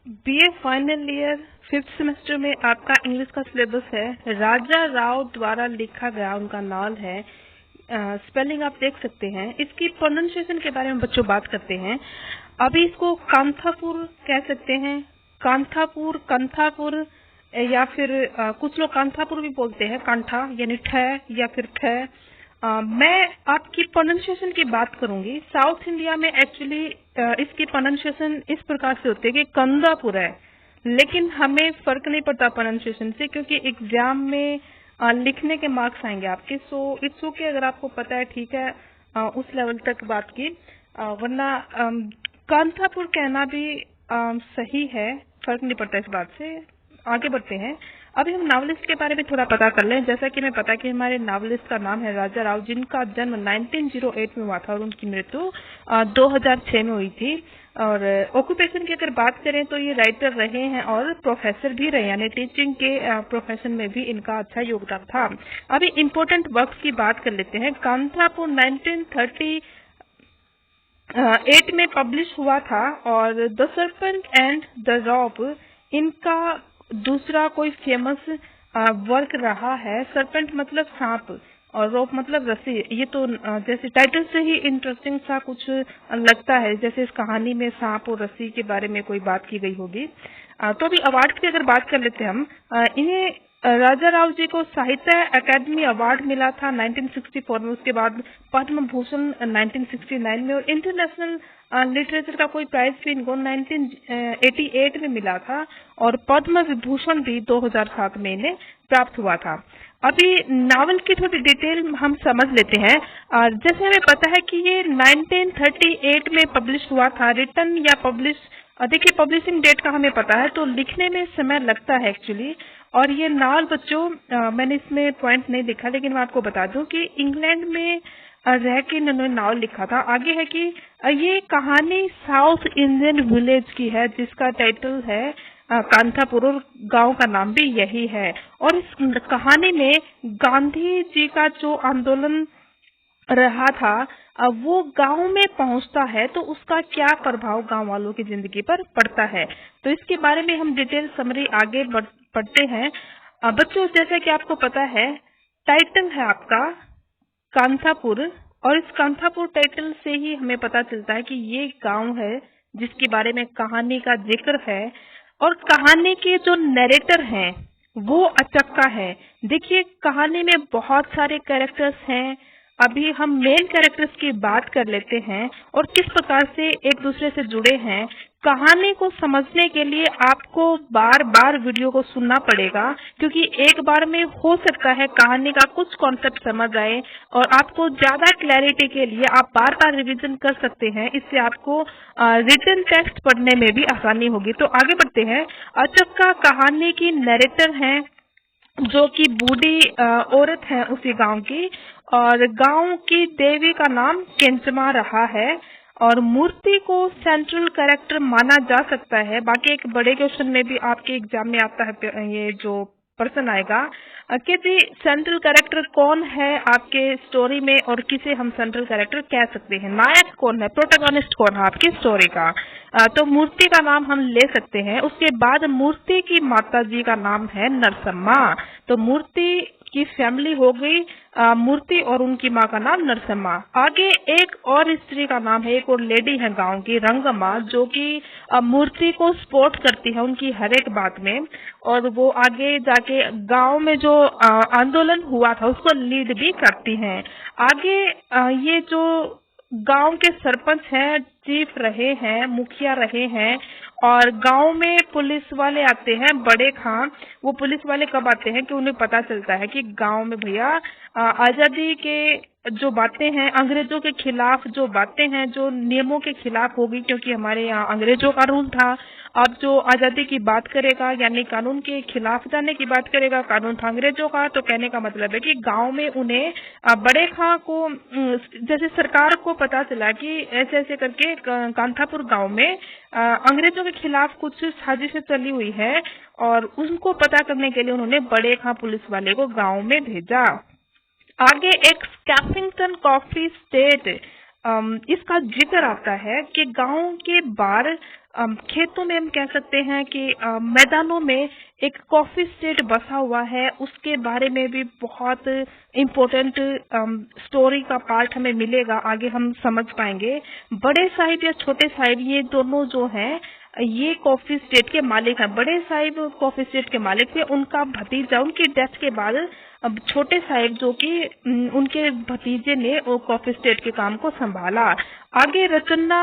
BA final year 5th semester में आपका English का सिलेबस है। राजा राव द्वारा लिखा गया उनका नॉवल है। स्पेलिंग आप देख सकते हैं। इसकी प्रोनाउंसिएशन के बारे में बच्चों बात करते हैं। अभी इसको कांथापुर कह सकते हैं, कांथापुर, कंथापुर, या फिर कुछ लोग कांथापुर भी बोलते हैं, कांठा यानी ठ या फिर ठ। मैं आपकी प्रोनाउंसिएशन की बात करूंगी। साउथ इंडिया में एक्चुअली इसकी प्रोनाउंसिएशन इस प्रकार से होती है कि कंदापुर है, लेकिन हमें फर्क नहीं पड़ता प्रोनाउंसिएशन से, क्योंकि एग्जाम में लिखने के मार्क्स आएंगे आपके। सो इट्स ओके, अगर आपको पता है ठीक है, उस लेवल तक बात की। वरना कांथापुर कहना भी सही है, फर्क नहीं पड़ता इस बात से। आगे बढ़ते हैं। अभी हम नावलिस्ट के बारे में थोड़ा पता कर लें। जैसा कि हमें पता कि हमारे नावलिस्ट का नाम है राजा राव, जिनका जन्म 1908 में हुआ था और उनकी मृत्यु 2006 में हुई थी। और ऑक्यूपेशन की अगर बात करें तो ये राइटर रहे हैं और प्रोफेसर भी रहे, यानी टीचिंग के प्रोफेशन में भी इनका अच्छा योगदान था। अभी इम्पोर्टेंट वर्क्स की बात कर लेते हैं। कांथापुर 1938 में पब्लिश हुआ था और the serpent and the rope इनका दूसरा कोई फेमस वर्क रहा है। सर्पेंट मतलब सांप और रोप मतलब रस्सी। ये तो जैसे टाइटल से ही इंटरेस्टिंग सा कुछ लगता है, जैसे इस कहानी में सांप और रस्सी के बारे में कोई बात की गई होगी। तो अभी अवार्ड की अगर बात कर लेते हैं हम, इन्हें राजा राव जी को साहित्य अकादमी अवार्ड मिला था 1964 में। उसके बाद पद्म भूषण 1969 में और इंटरनेशनल लिटरेचर का कोई प्राइज भी इनको 1988 में मिला था और पद्म विभूषण भी 2007 में इन्हें प्राप्त हुआ था। अभी नावल की थोड़ी डिटेल हम समझ लेते हैं। जैसे हमें पता है कि ये 1938 में पब्लिश हुआ था, रिटन या पब्लिश। देखिए, पब्लिशिंग डेट का हमें पता है, तो लिखने में समय लगता है एक्चुअली। और ये नावल बच्चों, मैंने इसमें पॉइंट नहीं लिखा, लेकिन मैं आपको बता दूं कि इंग्लैंड में रह के इन्होंने नावल लिखा था। आगे है कि ये कहानी साउथ इंडियन विलेज की है, जिसका टाइटल है कांथापुर, और गांव का नाम भी यही है। और इस कहानी में गांधी जी का जो आंदोलन रहा था, अब वो गांव में पहुंचता है तो उसका क्या प्रभाव गांव वालों की जिंदगी पर पड़ता है। तो इसके बारे में हम डिटेल समरी आगे पढ़ते हैं। बच्चों, जैसा कि आपको पता है, टाइटल है आपका कांथापुर, और इस कांथापुर टाइटल से ही हमें पता चलता है कि ये गांव है जिसके बारे में कहानी का जिक्र है। और कहानी के जो नरेटर हैं वो अचक्का है। देखिए, कहानी में बहुत सारे कैरेक्टर्स हैं। अभी हम मेन कैरेक्टर्स की बात कर लेते हैं और किस प्रकार से एक दूसरे से जुड़े हैं। कहानी को समझने के लिए आपको बार बार वीडियो को सुनना पड़ेगा, क्योंकि एक बार में हो सकता है कहानी का कुछ कॉन्सेप्ट समझ आए, और आपको ज्यादा क्लैरिटी के लिए आप बार बार रिवीजन कर सकते हैं। इससे आपको रिटन टेक्स्ट पढ़ने में भी आसानी होगी। तो आगे बढ़ते हैं। अचक्का कहानी की नरेटर हैं, जो कि बूढ़ी औरत है उसी गांव की, और गांव की देवी का नाम केंचमा रहा है। और मूर्ति को सेंट्रल कैरेक्टर माना जा सकता है। बाकी एक बड़े क्वेश्चन में भी आपके एग्जाम में आता है, ये जो पर्सन आएगा कि जी सेंट्रल कैरेक्टर कौन है आपके स्टोरी में, और किसे हम सेंट्रल कैरेक्टर कह सकते हैं। नायक कौन है, प्रोटोगोनिस्ट कौन है आपकी स्टोरी का। तो मूर्ति का नाम हम ले सकते हैं। उसके बाद मूर्ति की माता जी का नाम है नरसम्मा। तो मूर्ति की फैमिली हो गई मूर्ति, और उनकी माँ का नाम नरसम्मा। आगे एक और स्त्री का नाम है, एक और लेडी है गांव की, रंगम्मा, जो कि मूर्ति को सपोर्ट करती है उनकी हर एक बात में, और वो आगे जाके गांव में जो आंदोलन हुआ था उसको लीड भी करती हैं। आगे ये जो गांव के सरपंच हैं, चीफ रहे हैं, मुखिया रहे हैं, और गांव में पुलिस वाले आते हैं, बड़े खां। वो पुलिस वाले कब आते हैं कि उन्हें पता चलता है कि गांव में भैया आजादी के जो बातें हैं, अंग्रेजों के खिलाफ जो बातें हैं, जो नियमों के खिलाफ होगी, क्योंकि हमारे यहाँ अंग्रेजों का रूल था। अब जो आजादी की बात करेगा, यानी कानून के खिलाफ जाने की बात करेगा, कानून था अंग्रेजों का। तो कहने का मतलब है कि गांव में उन्हें बड़े खां को, जैसे सरकार को पता चला कि ऐसे ऐसे करके कांथापुर गांव में अंग्रेजों के खिलाफ कुछ साजिशें चली हुई है, और उनको पता करने के लिए उन्होंने बड़े खां पुलिस वाले को गांव में भेजा। आगे एक स्कैफिंगटन कॉफी स्टेट, इसका जिक्र आता है कि गांव के बाहर खेतों में हम कह सकते हैं कि मैदानों में एक कॉफी स्टेट बसा हुआ है, उसके बारे में भी बहुत इम्पोर्टेंट स्टोरी का पार्ट हमें मिलेगा, आगे हम समझ पाएंगे। बड़े साहिब या छोटे साहिब ये दोनों जो हैं ये कॉफी स्टेट के मालिक हैं। बड़े साहिब कॉफी स्टेट के मालिक थे, उनका भतीजा उनकी डेथ के बाद अब छोटे साहिब जो कि उनके भतीजे ने वो कॉफी स्टेट के काम को संभाला। आगे रचना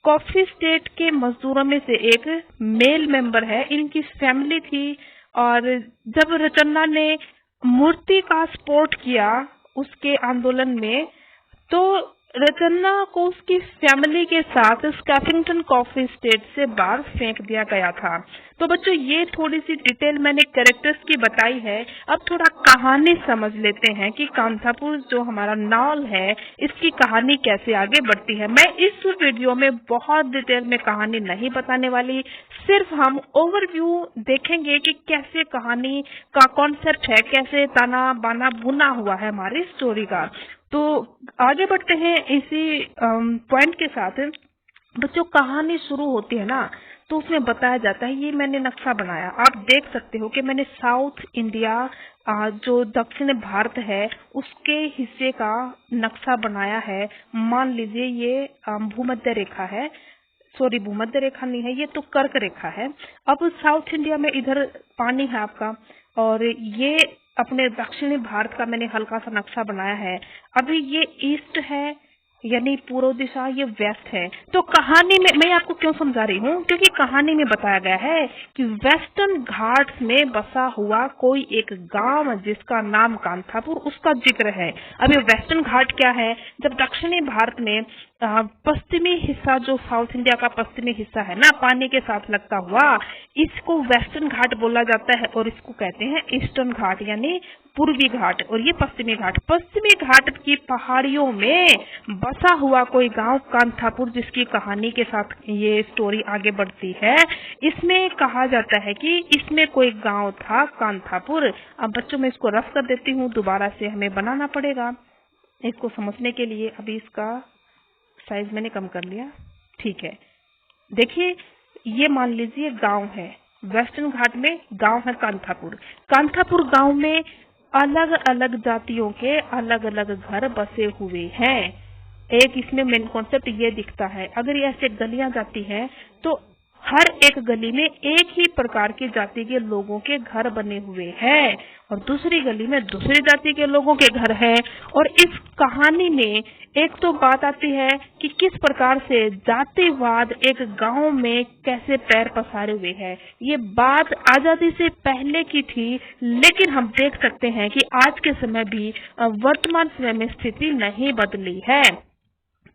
कॉफी स्टेट के मजदूरों में से एक मेल मेंबर है, इनकी फैमिली थी। और जब रचना ने मूर्ति का सपोर्ट किया उसके आंदोलन में, तो रचना को उसकी फैमिली के साथ स्कैफिंगटन कॉफी स्टेट से बाहर फेंक दिया गया था। तो बच्चों ये थोड़ी सी डिटेल मैंने कैरेक्टर्स की बताई है। अब थोड़ा कहानी समझ लेते हैं कि कांथापुर जो हमारा नॉवल है इसकी कहानी कैसे आगे बढ़ती है। मैं इस वीडियो में बहुत डिटेल में कहानी नहीं बताने वाली, सिर्फ हम ओवरव्यू देखेंगे कि कैसे कहानी का कॉन्सेप्ट है, कैसे ताना बाना बुना हुआ है हमारी स्टोरी का। तो आगे बढ़ते हैं इसी पॉइंट के साथ। बच्चों कहानी शुरू होती है ना, तो उसमें बताया जाता है, ये मैंने नक्शा बनाया, आप देख सकते हो कि मैंने साउथ इंडिया जो दक्षिण भारत है उसके हिस्से का नक्शा बनाया है। मान लीजिए ये भूमध्य रेखा है, सॉरी भूमध्य रेखा नहीं है, ये तो कर्क रेखा है। अब साउथ इंडिया में इधर पानी है आपका, और ये अपने दक्षिणी भारत का मैंने हल्का सा नक्शा बनाया है। अभी ये ईस्ट है यानी पूर्व दिशा, ये वेस्ट है। तो कहानी में मैं आपको क्यों समझा रही हूँ, क्योंकि कहानी में बताया गया है कि वेस्टर्न घाट्स में बसा हुआ कोई एक गांव जिसका नाम कांथापुर, उसका जिक्र है। अब ये वेस्टर्न घाट क्या है, जब दक्षिणी भारत में पश्चिमी हिस्सा जो साउथ इंडिया का पश्चिमी हिस्सा है ना पानी के साथ लगता हुआ, इसको वेस्टर्न घाट बोला जाता है, और इसको कहते हैं ईस्टर्न घाट यानी पूर्वी घाट, और ये पश्चिमी घाट। पश्चिमी घाट की पहाड़ियों में बसा हुआ कोई गांव कांथापुर, जिसकी कहानी के साथ ये स्टोरी आगे बढ़ती है। इसमें कहा जाता है कि इसमें कोई गांव था कांथापुर। अब बच्चों मैं इसको रफ कर देती हूँ, दोबारा से हमें बनाना पड़ेगा इसको समझने के लिए। अभी इसका साइज मैंने कम कर लिया, ठीक है। देखिए ये मान लीजिए गांव है, वेस्टर्न घाट में गांव है कांथापुर। कांथापुर गांव में अलग अलग जातियों के अलग अलग घर बसे हुए हैं। एक इसमें मेन कॉन्सेप्ट ये दिखता है, अगर ये ऐसे गलियां जाती हैं तो हर एक गली में एक ही प्रकार की जाति के लोगों के घर बने हुए हैं, और दूसरी गली में दूसरी जाति के लोगों के घर हैं। और इस कहानी में एक तो बात आती है कि किस प्रकार से जातिवाद एक गांव में कैसे पैर पसारे हुए है। ये बात आजादी से पहले की थी, लेकिन हम देख सकते हैं कि आज के समय भी वर्तमान समय में स्थिति नहीं बदली है।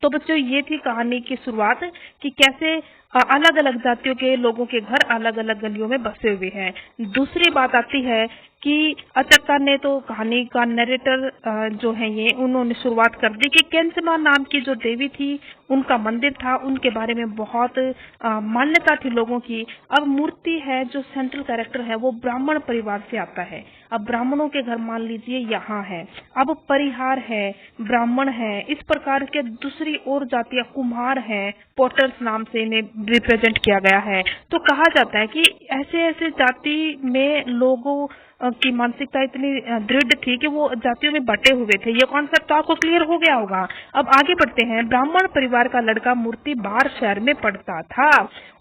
तो बच्चों ये थी कहानी की शुरुआत कि कैसे अलग अलग जातियों के लोगों के घर अलग अलग गलियों में बसे हुए हैं। दूसरी बात आती है कि अचक्का ने तो कहानी का नरेटर जो है ये उन्होंने शुरुआत कर दी कि कैंसमा नाम की जो देवी थी उनका मंदिर था, उनके बारे में बहुत मान्यता थी लोगों की। अब मूर्ति है जो सेंट्रल कैरेक्टर है वो ब्राह्मण परिवार से आता है। अब ब्राह्मणों के घर मान लीजिए यहाँ है, अब परिहार है, ब्राह्मण है, इस प्रकार के दूसरी और जातियां कुम्हार है, पोटर्स नाम से इन्हें रिप्रेजेंट किया गया है। तो कहा जाता है कि ऐसे ऐसे जाति में लोगों की मानसिकता इतनी दृढ़ थी कि वो जातियों में बटे हुए थे। ये कॉन्सेप्ट तो आपको क्लियर हो गया होगा। अब आगे बढ़ते हैं। ब्राह्मण परिवार का लड़का मूर्ति बाहर शहर में पढ़ता था,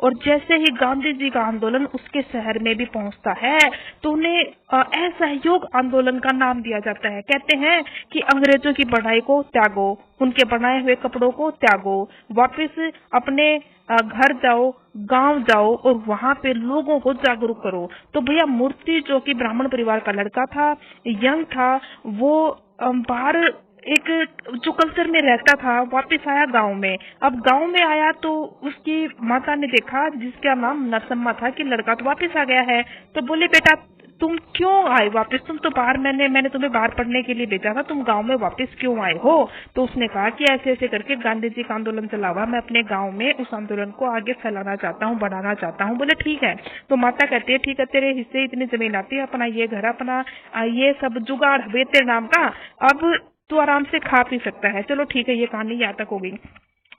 और जैसे ही गांधी जी का आंदोलन उसके शहर में भी पहुंचता है तो उन्हें असहयोग आंदोलन का नाम दिया जाता है। कहते हैं कि अंग्रेजों की पढ़ाई को त्यागो, उनके बनाए हुए कपड़ों को त्यागो, वापस अपने घर जाओ, गांव जाओ और वहां पे लोगों को जागरूक करो। तो भैया मूर्ति जो कि ब्राह्मण परिवार का लड़का था, यंग था, वो बाहर एक जो कल्चर में रहता था वापस आया गांव में। अब गांव में आया तो उसकी माता ने देखा, जिसका नाम नरसम्मा था, कि लड़का तो वापस आ गया है। तो बोले बेटा तुम क्यों आए वापस, तुम तो बाहर मैंने तुम्हें बाहर पढ़ने के लिए भेजा था, तुम गांव में वापस क्यों आए हो। तो उसने कहा कि ऐसे ऐसे करके गांधी जी का आंदोलन चला हुआ, मैं अपने गांव में उस आंदोलन को आगे फैलाना चाहता हूँ, बढ़ाना चाहता हूँ। बोले ठीक है। तो माता कहती है ठीक है, तेरे हिस्से इतनी जमीन आती है, अपना ये घर, अपना ये सब जुगाड़ है तेरे नाम का, अब तू आराम से खा पी सकता है। चलो ठीक है, ये कहानी यहाँ तक हो गई।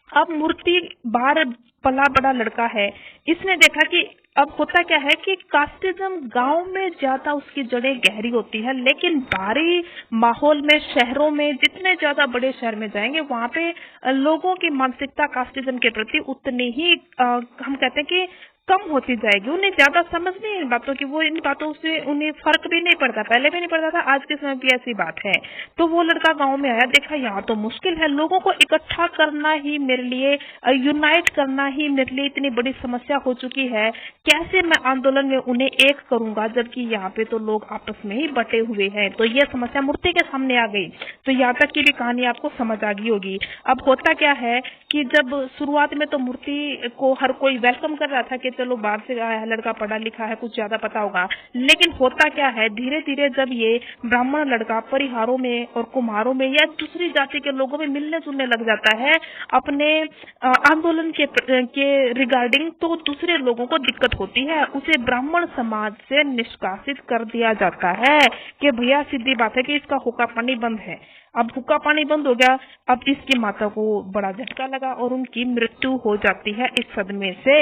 अब मूर्ति बाहर पला बड़ा लड़का है, इसने देखा कि अब होता क्या है कि कास्टिज्म गांव में ज्यादा उसकी जड़ें गहरी होती है, लेकिन बाहरी माहौल में, शहरों में, जितने ज्यादा बड़े शहर में जाएंगे वहां पे लोगों की मानसिकता कास्टिज्म के प्रति उतनी ही हम कहते हैं कि कम होती जाएगी। उन्हें ज्यादा समझ नहीं इन बातों की, वो इन बातों से उन्हें फर्क भी नहीं पड़ता, पहले भी नहीं पड़ता था, आज के समय भी ऐसी बात है। तो वो लड़का गांव में आया, देखा यहाँ तो मुश्किल है, लोगों को इकट्ठा करना ही मेरे लिए, यूनाइट करना ही मेरे लिए इतनी बड़ी समस्या हो चुकी है, कैसे मैं आंदोलन में उन्हें एक करूंगा, जबकि यहाँ पे तो लोग आपस में ही बटे हुए हैं। तो ये समस्या मूर्ति के सामने आ गई। तो यहाँ तक की भी कहानी आपको समझ आ गई होगी। अब होता क्या है कि जब शुरुआत में तो मूर्ति को हर कोई वेलकम कर रहा था कि चलो बाहर से आया है लड़का, पढ़ा लिखा है, कुछ ज्यादा पता होगा, लेकिन होता क्या है, धीरे धीरे जब ये ब्राह्मण लड़का परिहारों में और कुम्हारों में या दूसरी जाति के लोगों में मिलने जुलने लग जाता है अपने आंदोलन के रिगार्डिंग, तो दूसरे लोगों को दिक्कत होती है, उसे ब्राह्मण समाज से निष्कासित कर दिया जाता है कि भैया सीधी बात है कि इसका हुक्का पानी बंद है। अब हुक्का पानी बंद हो गया, अब इसकी माता को बड़ा झटका लगा और उनकी मृत्यु हो जाती है इस सदमे से।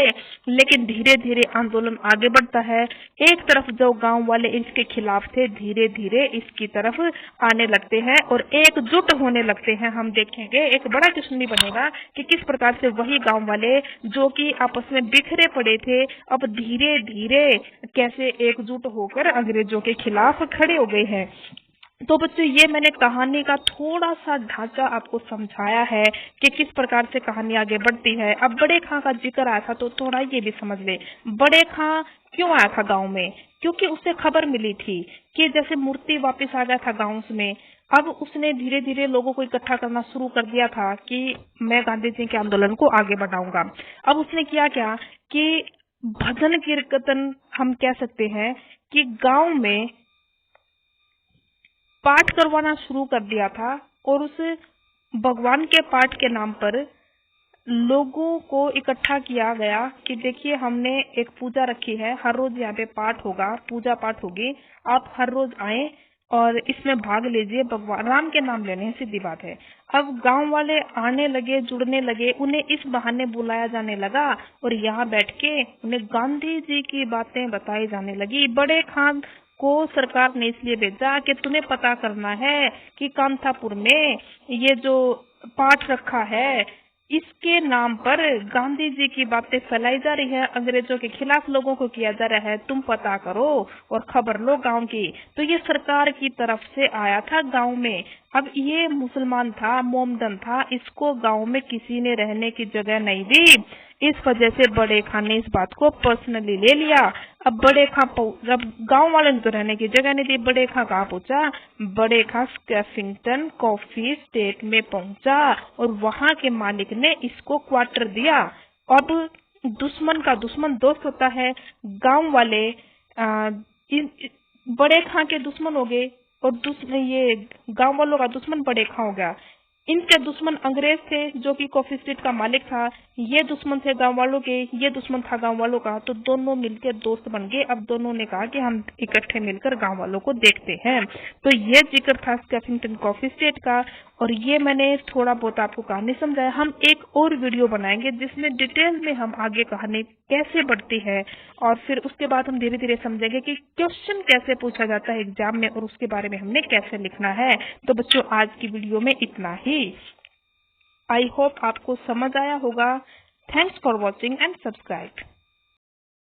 लेकिन धीरे धीरे आंदोलन आगे बढ़ता है, एक तरफ जो गांव वाले इसके खिलाफ थे धीरे धीरे इसकी तरफ आने लगते हैं और एकजुट होने लगते हैं। हम देखेंगे एक बड़ा जश्न भी बनेगा कि किस प्रकार से वही गांव वाले जो कि आपस में बिखरे पड़े थे, अब धीरे धीरे कैसे एकजुट होकर अंग्रेजों के खिलाफ खड़े हो गए हैं। तो बच्चों, ये मैंने कहानी का थोड़ा सा ढांचा आपको समझाया है कि किस प्रकार से कहानी आगे बढ़ती है। अब बड़े खां का जिक्र आया था तो थोड़ा ये भी समझ ले, बड़े खां क्यों आया था गांव में? क्योंकि उसे खबर मिली थी कि जैसे मूर्ति वापस आ गया था गांव में, अब उसने धीरे धीरे लोगों को इकट्ठा करना शुरू कर दिया था कि मैं गांधी जी के आंदोलन को आगे बढ़ाऊंगा। अब उसने किया क्या कि भजन कीर्तन हम कह सकते हैं कि गांव में पाठ करवाना शुरू कर दिया था और उस भगवान के पाठ के नाम पर लोगों को इकट्ठा किया गया कि देखिए हमने एक पूजा रखी है, हर रोज यहाँ पे पाठ होगा, पूजा पाठ होगी, आप हर रोज आए और इसमें भाग लीजिए, भगवान राम के नाम लेने हैं, सीधी बात है। अब गांव वाले आने लगे, जुड़ने लगे, उन्हें इस बहाने बुलाया जाने लगा और यहाँ बैठ के उन्हें गांधी जी की बातें बताई जाने लगी। बड़े खान को सरकार ने इसलिए भेजा कि तुम्हें पता करना है कि कांथापुर में ये जो पाठ रखा है इसके नाम पर गांधी जी की बातें फैलाई जा रही है, अंग्रेजों के खिलाफ लोगों को किया जा रहा है, तुम पता करो और खबर लो गांव की। तो ये सरकार की तरफ से आया था गांव में। अब ये मुसलमान था, मोमदन था, इसको गांव में किसी ने रहने की जगह नहीं दी। इस वजह से बड़े खां ने इस बात को पर्सनली ले लिया। अब बड़े खां जब गांव वाले ने तो रहने की जगह नहीं दी, बड़े खां कहाँ पहुंचा? बड़े खां स्कैफिंगटन कॉफी स्टेट में पहुंचा और वहां के मालिक ने इसको क्वार्टर दिया। अब दुश्मन का दुश्मन दोस्त होता है, गांव वाले बड़े खां के दुश्मन हो गए और ये गांव वालों का दुश्मन बड़े खां हो गया। इनके दुश्मन अंग्रेज थे जो कि कॉफी स्टेट का मालिक था, ये दुश्मन थे गांव वालों के, ये दुश्मन था गांव वालों का, तो दोनों मिलकर दोस्त बन गए। अब दोनों ने कहा कि हम इकट्ठे मिलकर गांव वालों को देखते हैं। तो ये जिक्र था स्कैफिंगटन कॉफी स्टेट का और ये मैंने थोड़ा बहुत आपको कहानी समझाया। हम एक और वीडियो बनाएंगे जिसमें डिटेल में हम आगे कहानी कैसे बढ़ती है और फिर उसके बाद हम धीरे धीरे समझेंगे कि क्वेश्चन कैसे पूछा जाता है एग्जाम में और उसके बारे में हमने कैसे लिखना है। तो बच्चों, आज की वीडियो में इतना ही। आई होप आपको समझ आया होगा। Thanks for watching and subscribe.